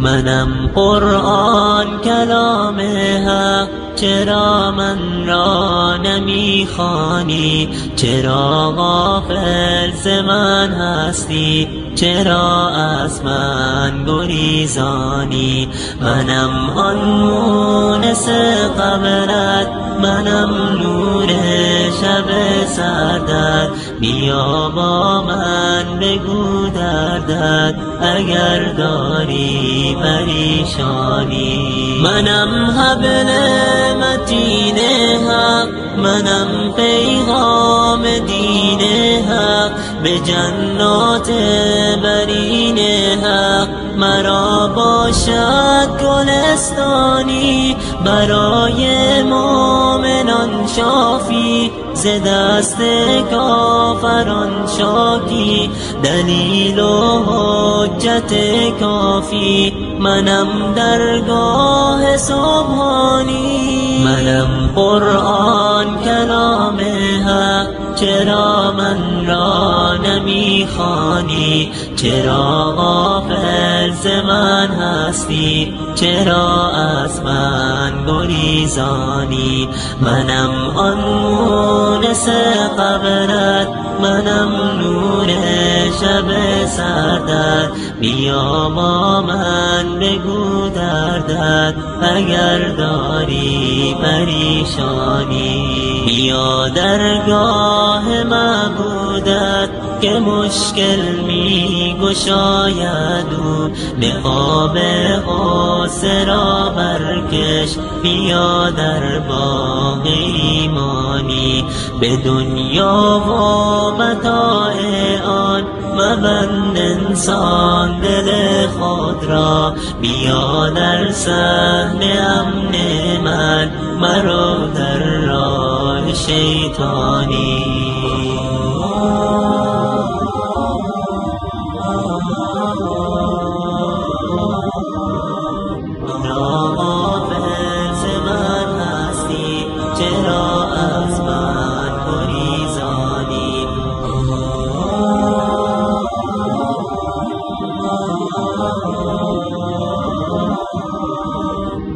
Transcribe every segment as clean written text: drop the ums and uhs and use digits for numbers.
منم قرآن کلام حق، چرا من را نمیخوانی؟ چرا غافل ز من هستی؟ چرا از من گریزانی؟ منم آن مونس قبرت، منم نور شب سردت. بیا با من بگو دردت اگر داری پریشانی. منم حبل متین حق، منم پیغام دین حق. به جنات برین حق مرا باشد گلستانی. برای مومنان شافی، ز دست کافران شاکی. دلیل و حجت کافی، منم درگاه سبحانی. منم قرآن کلام حق، چرا من را نمیخوانی؟ چرا غافل ز من هستی؟ چرا از من گریزانی؟ منم آن مونس قبرت، منم نور شب سردت. بیا با من بگو دردت اگر داری پریشانی. بیا درگاه معبودت که مشکل می گشاید او. نقاب غصه را برکش، بیا در باغ ایمانی. به دنیا و متاع آن مبند انسان دل خود را. بیا در صحن امن من، مرو در راه شیطانی. چرا غافل ز من هستی؟ چرا از من گریزانی؟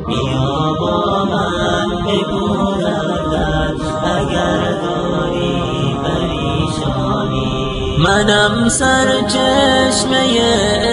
بیا با من بگو دردت اگر داری پریشانی. منم سرچشمه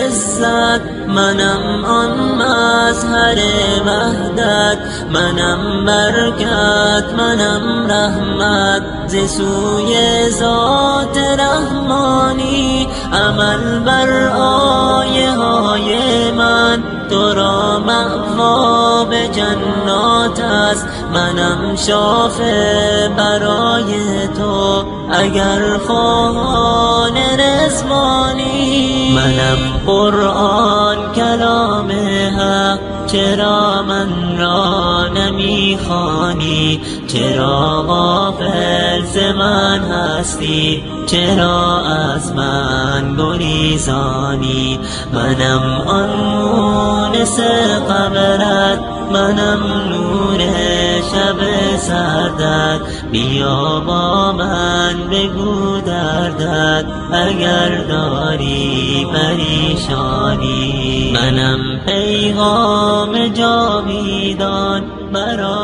عزت، منم آن مظهر وحدت. منم برکت، منم رحمت ز سوی ذات رحمانی. عمل بر آیه های من تو را مأوا به جنات است. منم شافع برای تو اگر خواهان رضوانی. منم قرآن کلام حق، چرا من را نمیخوانی؟ چرا غافل ز من هستی؟ چرا از من گریزانی؟ منم آن مونس قبرت، منم نور شب سردت. بیا با من بگو دردت اگر داری پریشانی. منم پیغام جاویدان برای